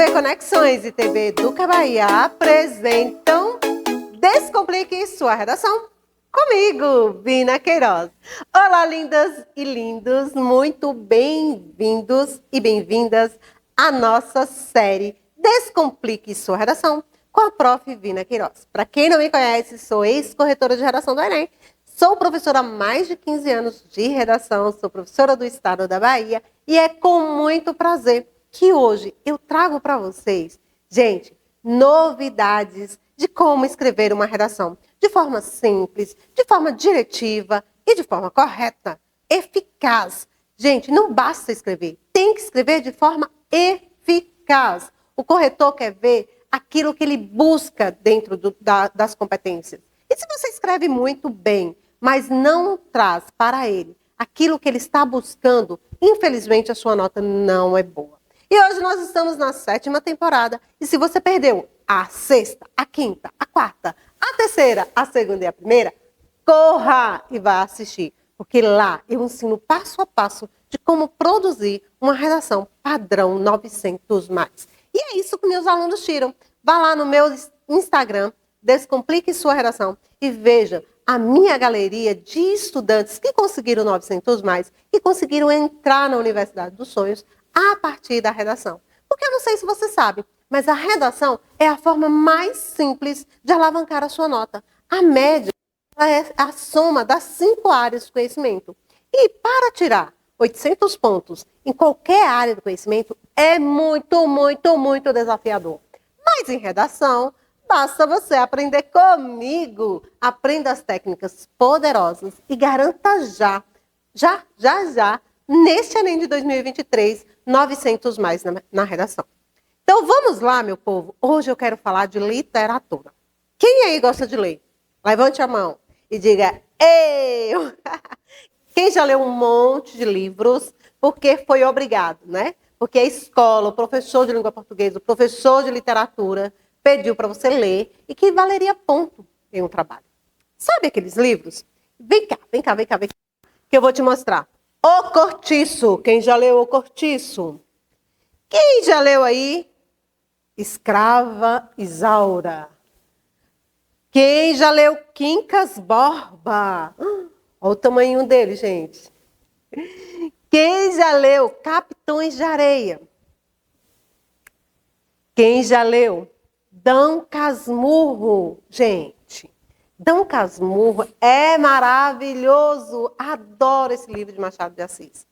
TV Conexões e TV Educa Bahia apresentam Descomplique Sua Redação. Comigo, Vina Queiroz. Olá, lindas e lindos, muito bem-vindos e bem-vindas à nossa série Descomplique Sua Redação com a prof. Vina Queiroz. Para quem não me conhece, sou ex-corretora de redação do Enem, sou professora há mais de 15 anos de redação, sou professora do estado da Bahia e é com muito prazer que hoje eu trago para vocês, gente, novidades de como escrever uma redação de forma simples, de forma diretiva e de forma correta, eficaz. Gente, não basta escrever, tem que escrever de forma eficaz. O corretor quer ver aquilo que ele busca dentro das competências. E se você escreve muito bem, mas não traz para ele aquilo que ele está buscando, infelizmente a sua nota não é boa. E hoje nós estamos na 7ª temporada, e se você perdeu a 6ª, a 5ª, a 4ª, a 3ª, a 2ª e a 1ª, corra e vá assistir, porque lá eu ensino passo a passo de como produzir uma redação padrão 900+. E é isso que meus alunos tiram. Vá lá no meu Instagram, Descomplique Sua Redação, e veja a minha galeria de estudantes que conseguiram 900+, e conseguiram entrar na Universidade dos Sonhos a partir da redação. Porque eu não sei se você sabe, mas a redação é a forma mais simples de alavancar a sua nota. A média é a soma das 5 áreas do conhecimento. E para tirar 800 pontos em qualquer área do conhecimento é muito, muito, muito desafiador. Mas em redação, basta você aprender comigo. Aprenda as técnicas poderosas e garanta já, neste Enem de 2023, 900+ na redação. Então vamos lá, meu povo. Hoje eu quero falar de literatura. Quem aí gosta de ler? Levante a mão e diga, eu! Quem já leu um monte de livros porque foi obrigado, né? Porque a escola, o professor de língua portuguesa, o professor de literatura pediu para você ler e que valeria ponto em um trabalho. Sabe aqueles livros? Vem cá, que eu vou te mostrar. O Cortiço. Quem já leu O Cortiço? Quem já leu aí Escrava Isaura? Quem já leu Quincas Borba? Olha o tamanho dele, gente. Quem já leu Capitães de Areia? Quem já leu Dom Casmurro? Gente, Dom Casmurro é maravilhoso. Adoro esse livro de Machado de Assis.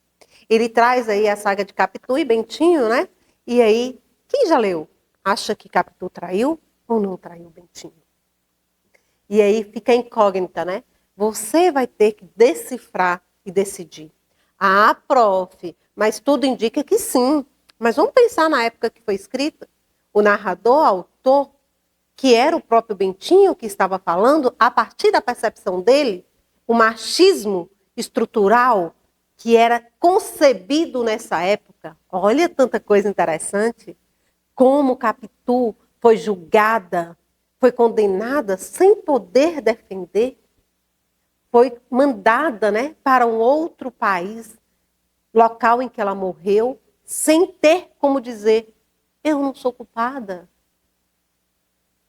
Ele traz aí a saga de Capitu e Bentinho, né? E aí, quem já leu? Acha que Capitu traiu ou não traiu Bentinho? E aí fica a incógnita, né? Você vai ter que decifrar e decidir. Ah, prof, mas tudo indica que sim. Mas vamos pensar na época que foi escrita. O narrador, autor, que era o próprio Bentinho que estava falando, a partir da percepção dele, o machismo estrutural que era concebido nessa época. Olha tanta coisa interessante. Como Capitu foi julgada, foi condenada sem poder defender, foi mandada, né, para um outro país, local em que ela morreu, sem ter como dizer, eu não sou culpada.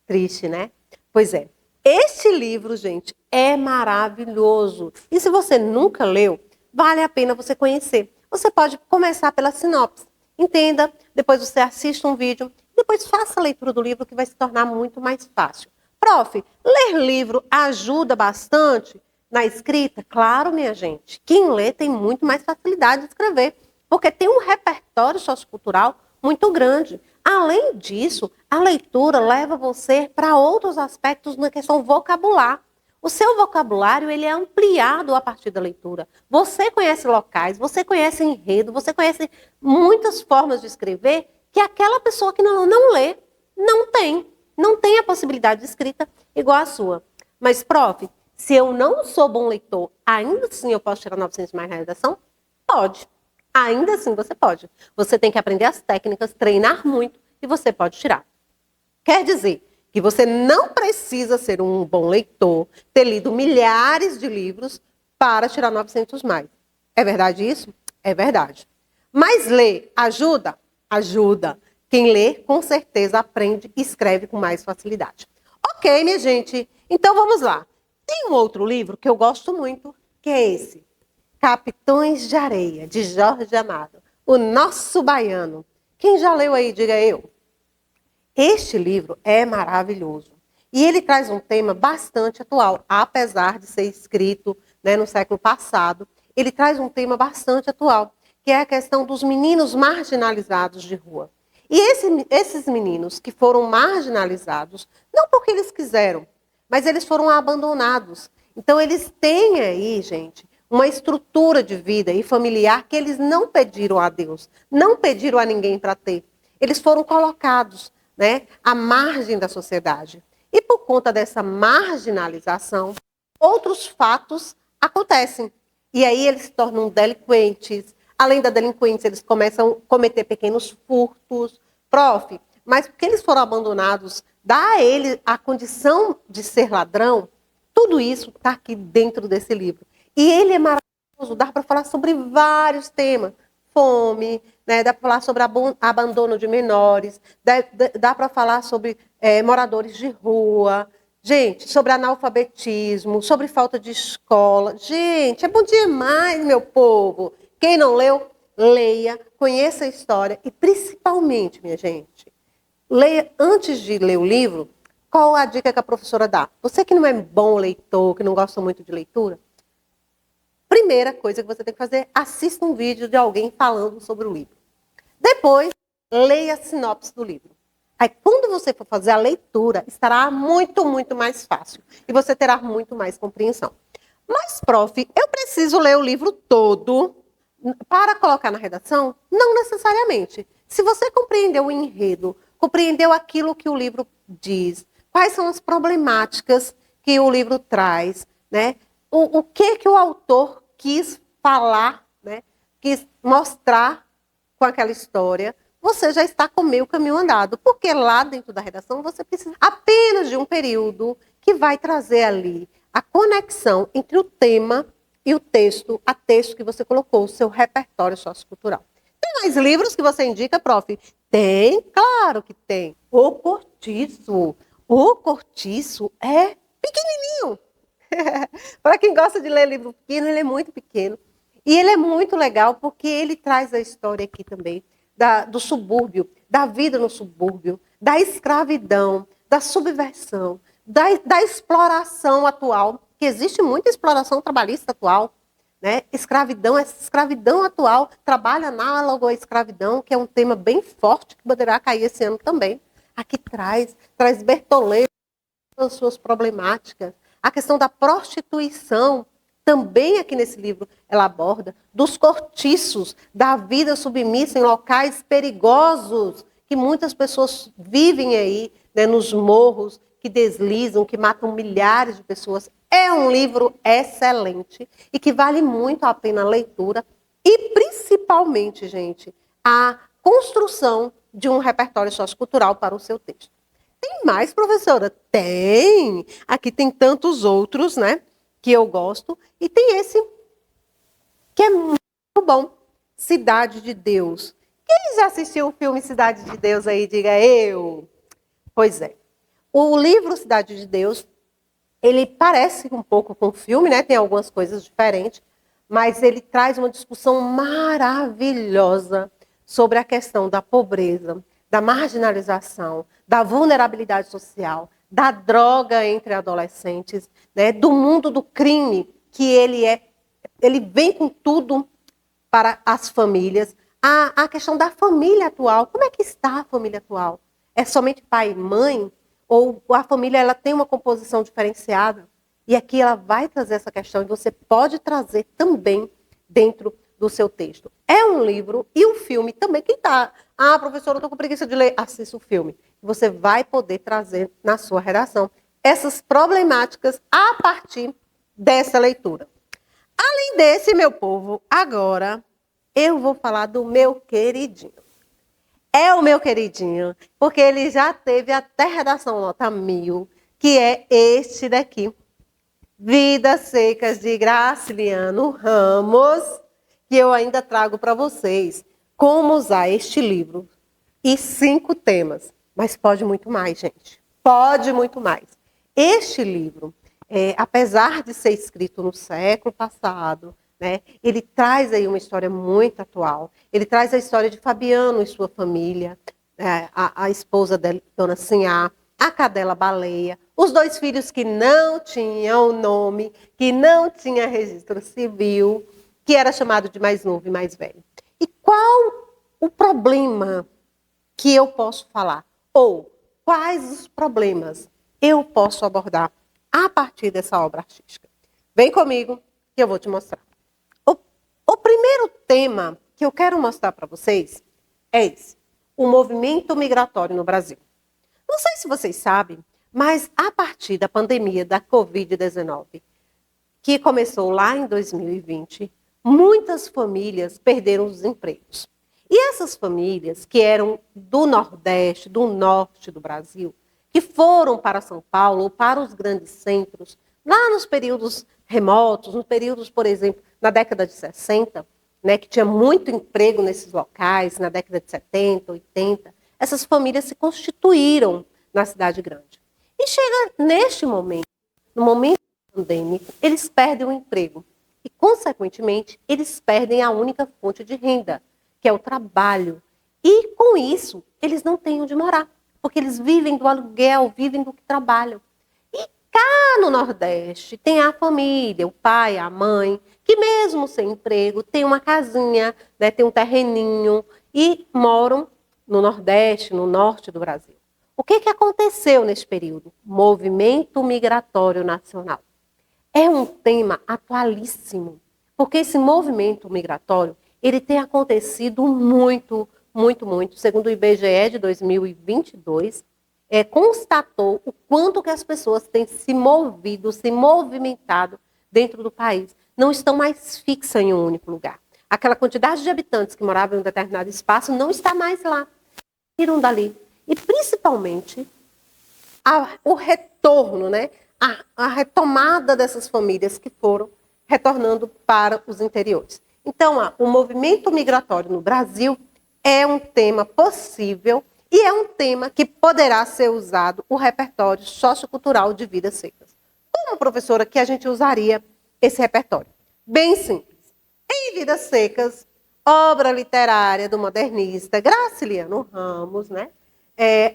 Triste, né? Pois é. Este livro, gente, é maravilhoso. E se você nunca leu, vale a pena você conhecer. Você pode começar pela sinopse. Entenda, depois você assiste um vídeo, depois faça a leitura do livro que vai se tornar muito mais fácil. Prof, ler livro ajuda bastante na escrita? Claro, minha gente. Quem lê tem muito mais facilidade de escrever, porque tem um repertório sociocultural muito grande. Além disso, a leitura leva você para outros aspectos na questão vocabular. O seu vocabulário ele é ampliado a partir da leitura. Você conhece locais, você conhece enredo, você conhece muitas formas de escrever que aquela pessoa que não lê não tem a possibilidade de escrita igual a sua. Mas, prof, se eu não sou bom leitor, ainda assim eu posso tirar 900+ na redação? Pode. Ainda assim você pode. Você tem que aprender as técnicas, treinar muito e você pode tirar. Quer dizer que você não precisa ser um bom leitor, ter lido milhares de livros para tirar 900+. É verdade isso? É verdade. Mas ler ajuda? Ajuda. Quem lê, com certeza, aprende e escreve com mais facilidade. Ok, minha gente, então vamos lá. Tem um outro livro que eu gosto muito, que é esse. Capitães de Areia, de Jorge Amado. O Nosso Baiano. Quem já leu aí, diga eu. Este livro é maravilhoso. E ele traz um tema bastante atual, apesar de ser escrito, né, no século passado. Ele traz um tema bastante atual, que é a questão dos meninos marginalizados de rua. E esses meninos que foram marginalizados, não porque eles quiseram, mas eles foram abandonados. Então eles têm aí, gente, uma estrutura de vida e familiar que eles não pediram a Deus, não pediram a ninguém para ter. Eles foram colocados, né, à margem da sociedade. E por conta dessa marginalização, outros fatos acontecem. E aí eles se tornam delinquentes. Além da delinquência, eles começam a cometer pequenos furtos. Prof, mas porque eles foram abandonados, dá a ele a condição de ser ladrão? Tudo isso está aqui dentro desse livro. E ele é maravilhoso, dá para falar sobre vários temas. Fome, né? Dá para falar sobre abandono de menores, dá para falar sobre moradores de rua, gente, sobre analfabetismo, sobre falta de escola. Gente, é bom demais, meu povo. Quem não leu, leia, conheça a história e, principalmente, minha gente, leia antes de ler o livro. Qual a dica que a professora dá? Você que não é bom leitor, que não gosta muito de leitura, primeira coisa que você tem que fazer, assista um vídeo de alguém falando sobre o livro. Depois, leia a sinopse do livro. Aí, quando você for fazer a leitura, estará muito, muito mais fácil. E você terá muito mais compreensão. Mas, prof, eu preciso ler o livro todo para colocar na redação? Não necessariamente. Se você compreendeu o enredo, compreendeu aquilo que o livro diz, quais são as problemáticas que o livro traz, né? O que o autor quis falar, né? Quis mostrar com aquela história, você já está com meio caminho andado. Porque lá dentro da redação você precisa apenas de um período que vai trazer ali a conexão entre o tema e o texto, a texto que você colocou, o seu repertório sociocultural. Tem mais livros que você indica, prof? Tem, claro que tem. O Cortiço. O Cortiço é pequenininho. Para quem gosta de ler livro pequeno, ele é muito pequeno. E ele é muito legal porque ele traz a história aqui também do subúrbio, da vida no subúrbio, da escravidão, da subversão, da exploração atual, que existe muita exploração trabalhista atual, né? Escravidão, essa escravidão atual, trabalho análogo à escravidão, que é um tema bem forte que poderá cair esse ano também. Aqui traz Bertoleiro as suas problemáticas. A questão da prostituição, também aqui nesse livro ela aborda, dos cortiços, da vida submissa em locais perigosos, que muitas pessoas vivem aí, né, nos morros, que deslizam, que matam milhares de pessoas. É um livro excelente e que vale muito a pena a leitura e, principalmente, gente, a construção de um repertório sociocultural para o seu texto. Tem mais, professora? Tem! Aqui tem tantos outros, né, que eu gosto. E tem esse, que é muito bom, Cidade de Deus. Quem já assistiu o filme Cidade de Deus aí, diga eu. Pois é. O livro Cidade de Deus, ele parece um pouco com o filme, né? Tem algumas coisas diferentes, mas ele traz uma discussão maravilhosa sobre a questão da pobreza, da marginalização, da vulnerabilidade social, da droga entre adolescentes, né? Do mundo do crime, que ele vem com tudo para as famílias. A questão da família atual, como é que está a família atual? É somente pai e mãe? Ou a família ela tem uma composição diferenciada? E aqui ela vai trazer essa questão e você pode trazer também dentro do seu texto. É um livro e o filme também. Quem está? Ah, professora, eu estou com preguiça de ler. Assista o filme. Você vai poder trazer na sua redação essas problemáticas a partir dessa leitura. Além desse, meu povo, agora eu vou falar do meu queridinho. É o meu queridinho, porque ele já teve até redação nota 1000, que é este daqui. Vidas Secas, de Graciliano Ramos, que eu ainda trago para vocês como usar este livro e 5 temas. Mas pode muito mais, gente. Pode muito mais. Este livro, apesar de ser escrito no século passado, né, ele traz aí uma história muito atual. Ele traz a história de Fabiano e sua família, a esposa da Dona Sinhá, a cadela baleia, os 2 filhos que não tinham nome, que não tinha registro civil, que era chamado de mais novo e mais velho. E qual o problema que eu posso falar? Ou quais os problemas eu posso abordar a partir dessa obra artística? Vem comigo que eu vou te mostrar. O primeiro tema que eu quero mostrar para vocês é esse: o movimento migratório no Brasil. Não sei se vocês sabem, mas a partir da pandemia da Covid-19, que começou lá em 2020, muitas famílias perderam os empregos. E essas famílias que eram do Nordeste, do Norte do Brasil, que foram para São Paulo ou para os grandes centros, lá nos períodos remotos, nos períodos, por exemplo, na década de 60, né, que tinha muito emprego nesses locais, na década de 70, 80, essas famílias se constituíram na cidade grande. E chega neste momento, no momento pandêmico, eles perdem o emprego. E, consequentemente, eles perdem a única fonte de renda, que é o trabalho. E, com isso, eles não têm onde morar, porque eles vivem do aluguel, vivem do que trabalham. E cá no Nordeste tem a família, o pai, a mãe, que mesmo sem emprego, tem uma casinha, né, tem um terreninho e moram no Nordeste, no Norte do Brasil. O que aconteceu nesse período? Movimento migratório nacional. É um tema atualíssimo, porque esse movimento migratório, ele tem acontecido muito, muito, muito. Segundo o IBGE de 2022, constatou o quanto que as pessoas têm se movido, se movimentado dentro do país. Não estão mais fixas em um único lugar. Aquela quantidade de habitantes que moravam em um determinado espaço não está mais lá. Tiram dali. E, principalmente, o retorno, né? A retomada dessas famílias que foram retornando para os interiores. Então, o movimento migratório no Brasil é um tema possível e é um tema que poderá ser usado o repertório sociocultural de Vidas Secas. Como, professora, que a gente usaria esse repertório? Bem simples. Em Vidas Secas, obra literária do modernista Graciliano Ramos, né?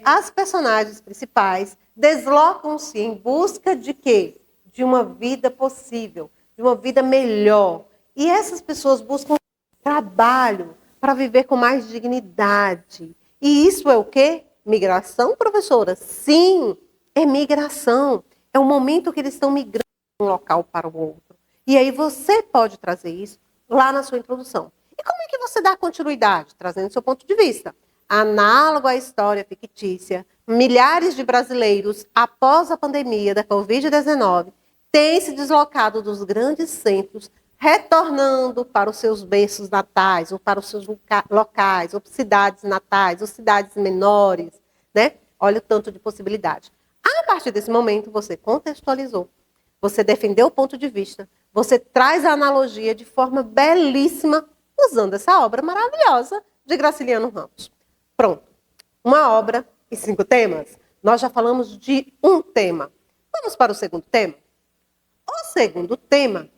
As personagens principais deslocam-se em busca de quê? De uma vida possível, de uma vida melhor. E essas pessoas buscam trabalho para viver com mais dignidade. E isso é o quê? Migração, professora? Sim, é migração. É o momento que eles estão migrando de um local para o outro. E aí você pode trazer isso lá na sua introdução. E como é que você dá continuidade? Trazendo seu ponto de vista. Análogo à história fictícia, milhares de brasileiros, após a pandemia da Covid-19, têm se deslocado dos grandes centros, retornando para os seus berços natais, ou para os seus locais, ou cidades natais, ou cidades menores, né? Olha o tanto de possibilidade. A partir desse momento, você contextualizou, você defendeu o ponto de vista, você traz a analogia de forma belíssima, usando essa obra maravilhosa de Graciliano Ramos. Pronto. Uma obra e 5 temas. Nós já falamos de um tema. Vamos para o segundo tema? O segundo tema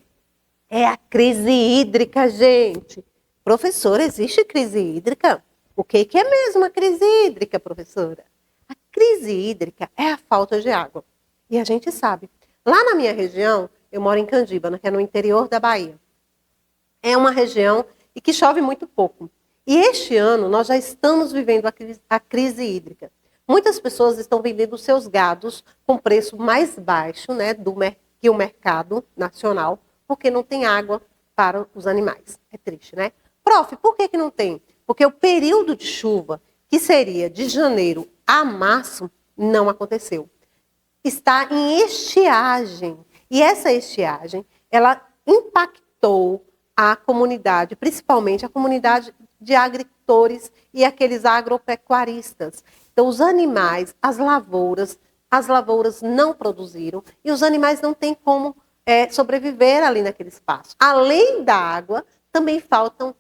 é a crise hídrica, gente. Professora, existe crise hídrica? O que é mesmo a crise hídrica, professora? A crise hídrica é a falta de água. E a gente sabe. Lá na minha região, eu moro em Candiba, que é no interior da Bahia. É uma região e que chove muito pouco. E este ano nós já estamos vivendo a crise hídrica. Muitas pessoas estão vendendo seus gados com preço mais baixo, né, que o mercado nacional, porque não tem água para os animais. É triste, né? Prof, por que não tem? Porque o período de chuva, que seria de janeiro a março, não aconteceu. Está em estiagem. E essa estiagem, ela impactou a comunidade, principalmente a comunidade de agricultores e aqueles agropecuaristas. Então, os animais, as lavouras não produziram e os animais não têm como sobreviver ali naquele espaço. Além da água, também falta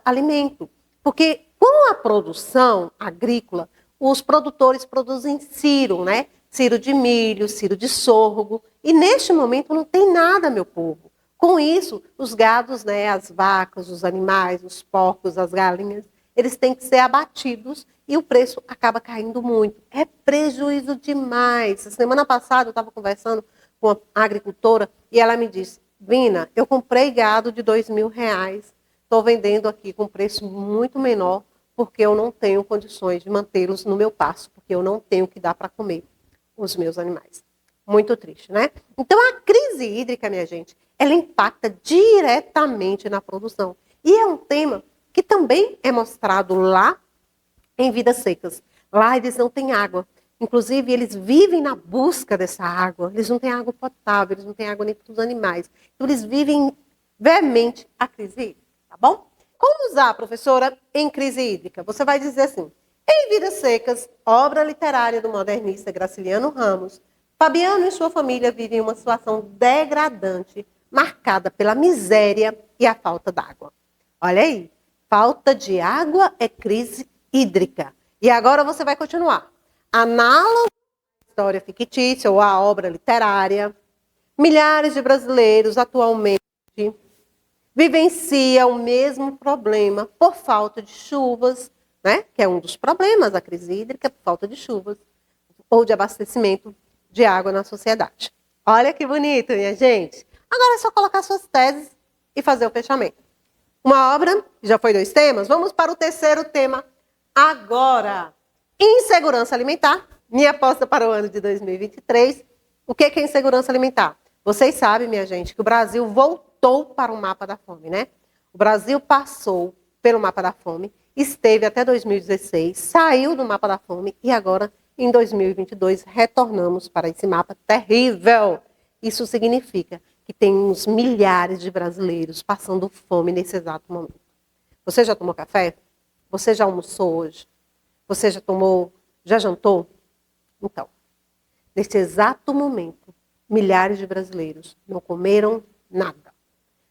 alimento. Porque com Com a produção agrícola, os produtores produzem ciro, né? Ciro de milho, ciro de sorgo. E neste momento não tem nada, meu povo. Com isso, os gados, né, as vacas, os animais, os porcos, as galinhas, eles têm que ser abatidos e o preço acaba caindo muito. É prejuízo demais. Semana passada eu estava conversando com uma agricultora e ela me disse: Vina, eu comprei gado de R$ 2.000, estou vendendo aqui com preço muito menor porque eu não tenho condições de mantê-los no meu pasto, porque eu não tenho o que dar para comer os meus animais. Muito triste, né? Então a crise hídrica, minha gente, ela impacta diretamente na produção. E é um tema que também é mostrado lá em Vidas Secas. Lá eles não têm água. Inclusive, eles vivem na busca dessa água. Eles não têm água potável, eles não têm água nem para os animais. Então, eles vivem veemente a crise hídrica, tá bom? Como usar, professora, em crise hídrica? Você vai dizer assim: em Vidas Secas, obra literária do modernista Graciliano Ramos, Fabiano e sua família vivem uma situação degradante, marcada pela miséria e a falta d'água. Olha aí, falta de água é crise hídrica. E agora você vai continuar. Análogo à história fictícia ou à obra literária, milhares de brasileiros atualmente vivenciam o mesmo problema por falta de chuvas, né? Que é um dos problemas da crise hídrica, por falta de chuvas ou de abastecimento de água na sociedade. Olha que bonito, minha gente. Agora é só colocar suas teses e fazer o fechamento. Uma obra, já foi 2 temas, vamos para o terceiro tema agora. Insegurança alimentar, minha aposta para o ano de 2023. O que é insegurança alimentar? Vocês sabem, minha gente, que o Brasil voltou para o mapa da fome, né? O Brasil passou pelo mapa da fome, esteve até 2016, saiu do mapa da fome e agora, em 2022, retornamos para esse mapa terrível. Isso significa que temos milhares de brasileiros passando fome nesse exato momento. Você já tomou café? Você já almoçou hoje? Você já jantou? Então, nesse exato momento, milhares de brasileiros não comeram nada.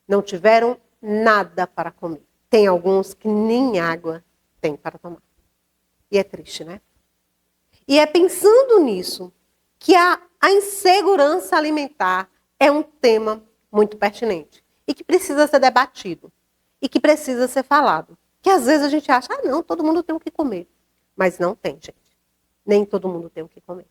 Não tiveram nada para comer. Tem alguns que nem água têm para tomar. E é triste, né? E é pensando nisso que a insegurança alimentar é um tema muito pertinente e que precisa ser debatido e que precisa ser falado. Que às vezes a gente acha, não, todo mundo tem o que comer. Mas não tem, gente. Nem todo mundo tem o que comer.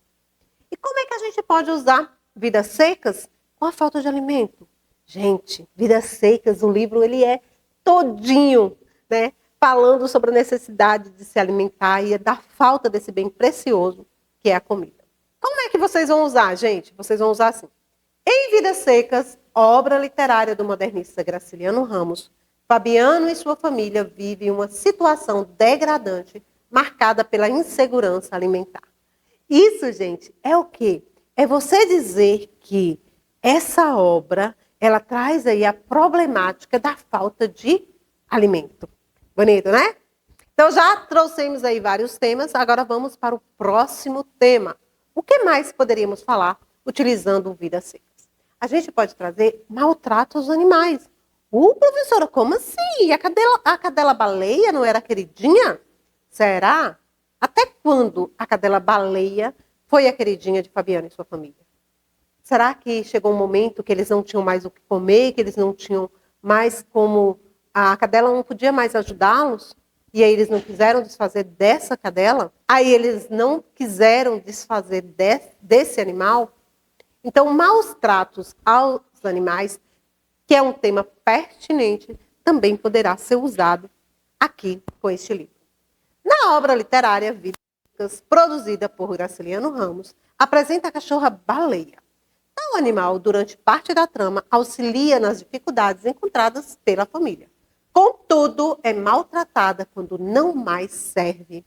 E como é que a gente pode usar Vidas Secas com a falta de alimento? Gente, Vidas Secas, o livro ele é todinho, né, falando sobre a necessidade de se alimentar e da falta desse bem precioso que é a comida. Como é que vocês vão usar, gente? Vocês vão usar assim. Em Vidas Secas, obra literária do modernista Graciliano Ramos, Fabiano e sua família vivem uma situação degradante marcada pela insegurança alimentar. Isso, gente, é o quê? É você dizer que essa obra, ela traz aí a problemática da falta de alimento. Bonito, né? Então, já trouxemos aí vários temas, agora vamos para o próximo tema. O que mais poderíamos falar utilizando Vidas Secas? A gente pode trazer maltrato aos animais. Professora, como assim? A cadela baleia não era queridinha? Será? Até quando a cadela baleia foi a queridinha de Fabiano e sua família? Será que chegou um momento que eles não tinham mais o que comer, que eles não tinham mais como... A cadela não podia mais ajudá-los? E aí eles não quiseram desfazer dessa cadela? Aí eles não quiseram desfazer desse animal? Então, maus tratos aos animais, que é um tema pertinente, também poderá ser usado aqui com este livro. Na obra literária Vidas, produzida por Graciliano Ramos, apresenta a cachorra baleia. Tal animal, durante parte da trama, auxilia nas dificuldades encontradas pela família. Contudo, é maltratada quando não mais serve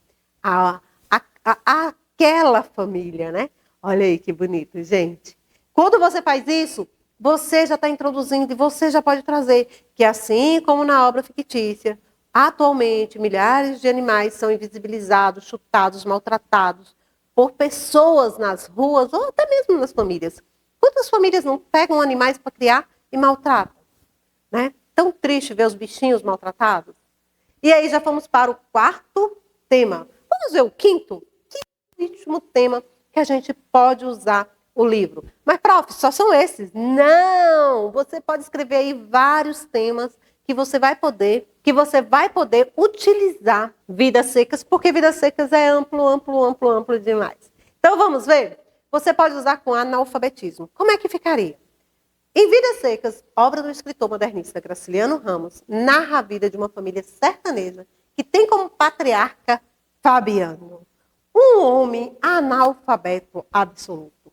àquela família, né? Olha aí que bonito, gente. Quando você faz isso, você já está introduzindo e você já pode trazer que, assim como na obra fictícia, atualmente milhares de animais são invisibilizados, chutados, maltratados por pessoas nas ruas ou até mesmo nas famílias. Quantas famílias não pegam animais para criar e maltratam? Né? Tão triste ver os bichinhos maltratados. E aí já fomos para o quarto tema. Vamos ver o quinto? Que último tema que a gente pode usar o livro. Mas, prof, só são esses? Não! Você pode escrever aí vários temas que você vai poder utilizar Vidas Secas, porque Vidas Secas é amplo demais. Então, vamos ver? Você pode usar com analfabetismo. Como é que ficaria? Em Vidas Secas, obra do escritor modernista Graciliano Ramos, narra a vida de uma família sertaneja que tem como patriarca Fabiano, um homem analfabeto absoluto.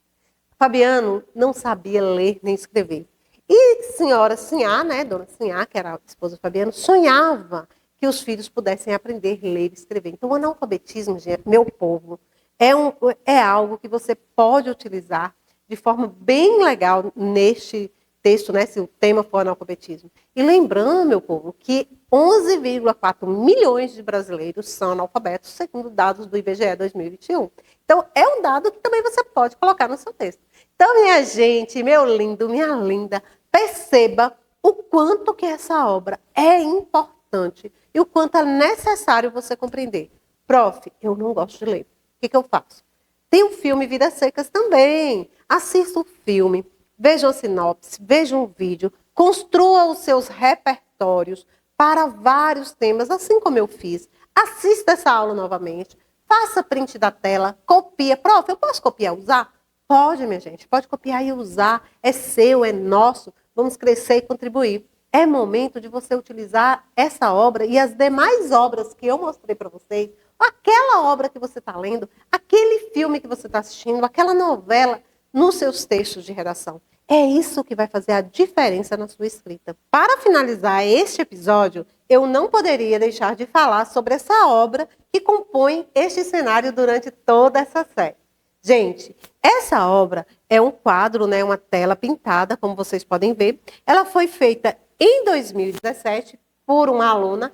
Fabiano não sabia ler nem escrever. E senhora Sinhá, né, dona Sinhá, que era a esposa de Fabiano, sonhava que os filhos pudessem aprender a ler e escrever. Então, o analfabetismo, meu povo, é algo que você pode utilizar de forma bem legal neste texto, né, se o tema for analfabetismo. E lembrando, meu povo, que 11,4 milhões de brasileiros são analfabetos, segundo dados do IBGE 2021. Então, é um dado que também você pode colocar no seu texto. Então, minha gente, meu lindo, minha linda, perceba o quanto que essa obra é importante e o quanto é necessário você compreender. Prof, eu não gosto de ler. O que eu faço? Tem um filme Vidas Secas também. Assista o filme, veja a sinopse, veja um vídeo, construa os seus repertórios para vários temas, assim como eu fiz. Assista essa aula novamente, faça print da tela, copia. Prof, eu posso copiar e usar? Pode, minha gente, pode copiar e usar. É seu, é nosso. Vamos crescer e contribuir. É momento de você utilizar essa obra e as demais obras que eu mostrei para vocês, aquela obra que você está lendo, aquele filme que você está assistindo, aquela novela, nos seus textos de redação. É isso que vai fazer a diferença na sua escrita. Para finalizar este episódio, eu não poderia deixar de falar sobre essa obra que compõe este cenário durante toda essa série. Gente, essa obra é um quadro, né, uma tela pintada, como vocês podem ver. Ela foi feita em 2017 por uma aluna.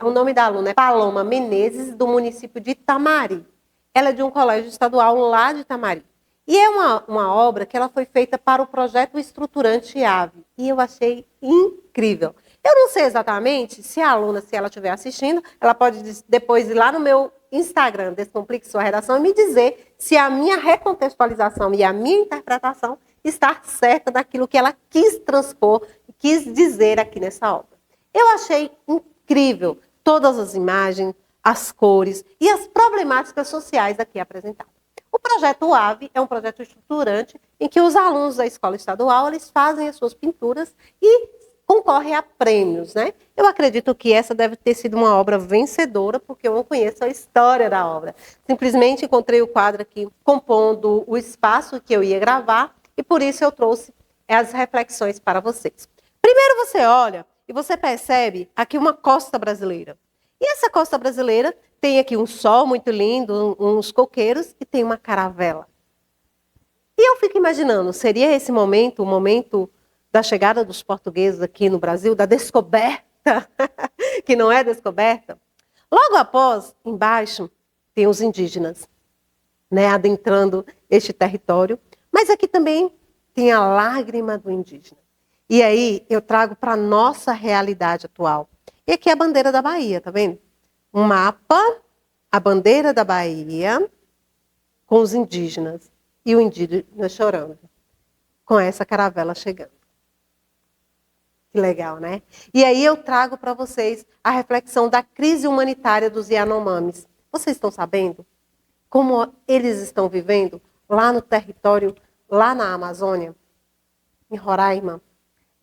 O nome da aluna é Paloma Menezes, do município de Itamari. Ela é de um colégio estadual lá de Itamari. E é uma obra que ela foi feita para o projeto estruturante AVE. E eu achei incrível. Eu não sei exatamente se a aluna, se ela estiver assistindo, ela pode depois ir lá no meu Instagram, Descomplique Sua Redação, e me dizer se a minha recontextualização e a minha interpretação está certa daquilo que ela quis transpor, quis dizer aqui nessa obra. Eu achei incrível todas as imagens, as cores e as problemáticas sociais aqui apresentadas. O projeto AVE é um projeto estruturante em que os alunos da escola estadual eles fazem as suas pinturas e concorrem a prêmios, né? Eu acredito que essa deve ter sido uma obra vencedora, porque eu não conheço a história da obra. Simplesmente encontrei o quadro aqui compondo o espaço que eu ia gravar e por isso eu trouxe as reflexões para vocês. Primeiro você olha e você percebe aqui uma costa brasileira. E essa costa brasileira tem aqui um sol muito lindo, uns coqueiros e tem uma caravela. E eu fico imaginando, seria esse momento, o momento da chegada dos portugueses aqui no Brasil, da descoberta, que não é descoberta? Logo após, embaixo, tem os indígenas, né, adentrando este território, mas aqui também tem a lágrima do indígena. E aí eu trago para a nossa realidade atual. E aqui é a bandeira da Bahia, tá vendo? Um mapa, a bandeira da Bahia, com os indígenas, e o indígena chorando, com essa caravela chegando. Que legal, né? E aí eu trago para vocês a reflexão da crise humanitária dos Yanomamis. Vocês estão sabendo como eles estão vivendo lá no território, lá na Amazônia, em Roraima?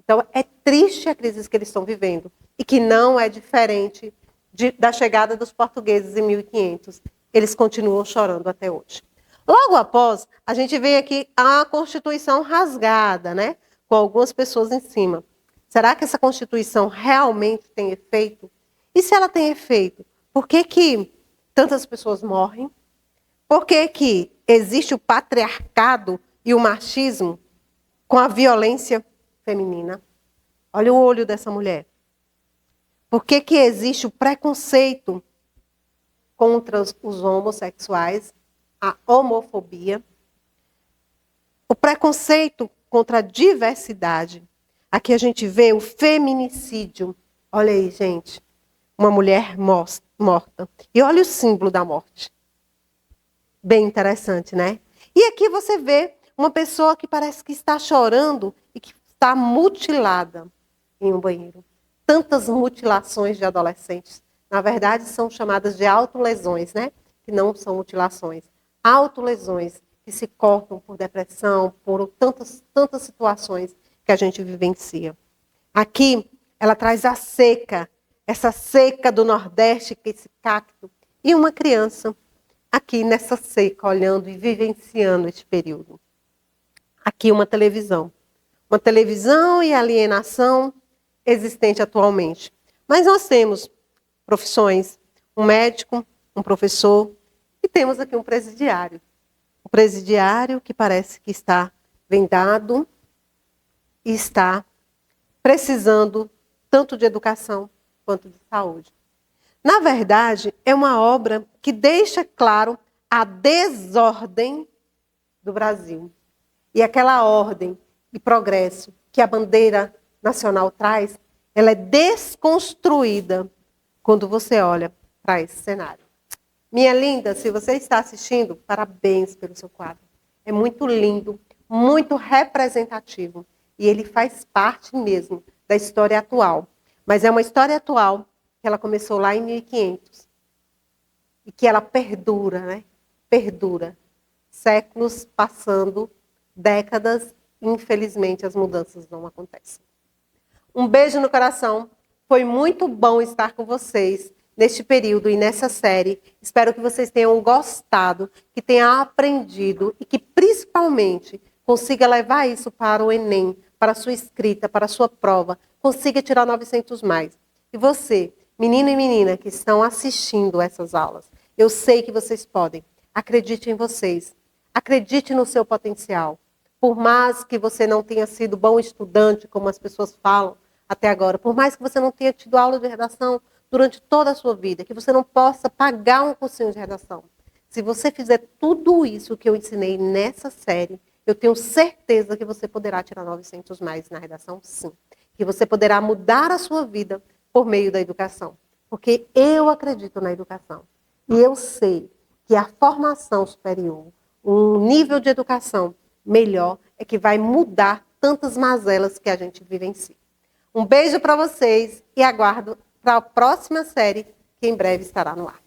Então, é triste a crise que eles estão vivendo e que não é diferente da chegada dos portugueses em 1500. Eles continuam chorando até hoje. Logo após, a gente vê aqui a Constituição rasgada, né? Com algumas pessoas em cima. Será que essa Constituição realmente tem efeito? E se ela tem efeito, por que tantas pessoas morrem? Por que existe o patriarcado e o machismo com a violência feminina? Olha o olho dessa mulher. Por que existe o preconceito contra os homossexuais, a homofobia, o preconceito contra a diversidade? Aqui a gente vê o feminicídio. Olha aí, gente. uma mulher morta. E olha o símbolo da morte. Bem interessante, né? E aqui você vê uma pessoa que parece que está chorando e que está mutilada em um banheiro. Tantas mutilações de adolescentes. Na verdade, são chamadas de autolesões, né? Que não são mutilações. Autolesões que se cortam por depressão, por tantas situações que a gente vivencia. Aqui, ela traz a seca, essa seca do Nordeste, que é esse cacto, e uma criança aqui nessa seca, olhando e vivenciando este período. Aqui uma televisão. Uma televisão e alienação existente atualmente. Mas nós temos profissões, um médico, um professor, e temos aqui um presidiário. Um presidiário que parece que está vendado e está precisando tanto de educação quanto de saúde. Na verdade, é uma obra que deixa claro a desordem do Brasil. E aquela ordem e progresso que a bandeira nacional traz, ela é desconstruída quando você olha para esse cenário. Minha linda, se você está assistindo, parabéns pelo seu quadro. É muito lindo, muito representativo. E ele faz parte mesmo da história atual. Mas é uma história atual que ela começou lá em 1500. E que ela perdura, né? Perdura. Séculos passando, décadas, e infelizmente as mudanças não acontecem. Um beijo no coração. Foi muito bom estar com vocês neste período e nessa série. Espero que vocês tenham gostado, que tenham aprendido e que principalmente consiga levar isso para o Enem, para a sua escrita, para a sua prova, consiga tirar 900 mais. E você, menino e menina que estão assistindo essas aulas, eu sei que vocês podem. Acredite em vocês. Acredite no seu potencial. Por mais que você não tenha sido bom estudante, como as pessoas falam até agora, por mais que você não tenha tido aula de redação durante toda a sua vida, que você não possa pagar um cursinho de redação, se você fizer tudo isso que eu ensinei nessa série, eu tenho certeza que você poderá tirar 900 mais na redação, sim. Que você poderá mudar a sua vida por meio da educação. Porque eu acredito na educação. E eu sei que a formação superior, um nível de educação melhor, é que vai mudar tantas mazelas que a gente vivencia. Um beijo para vocês e aguardo para a próxima série, que em breve estará no ar.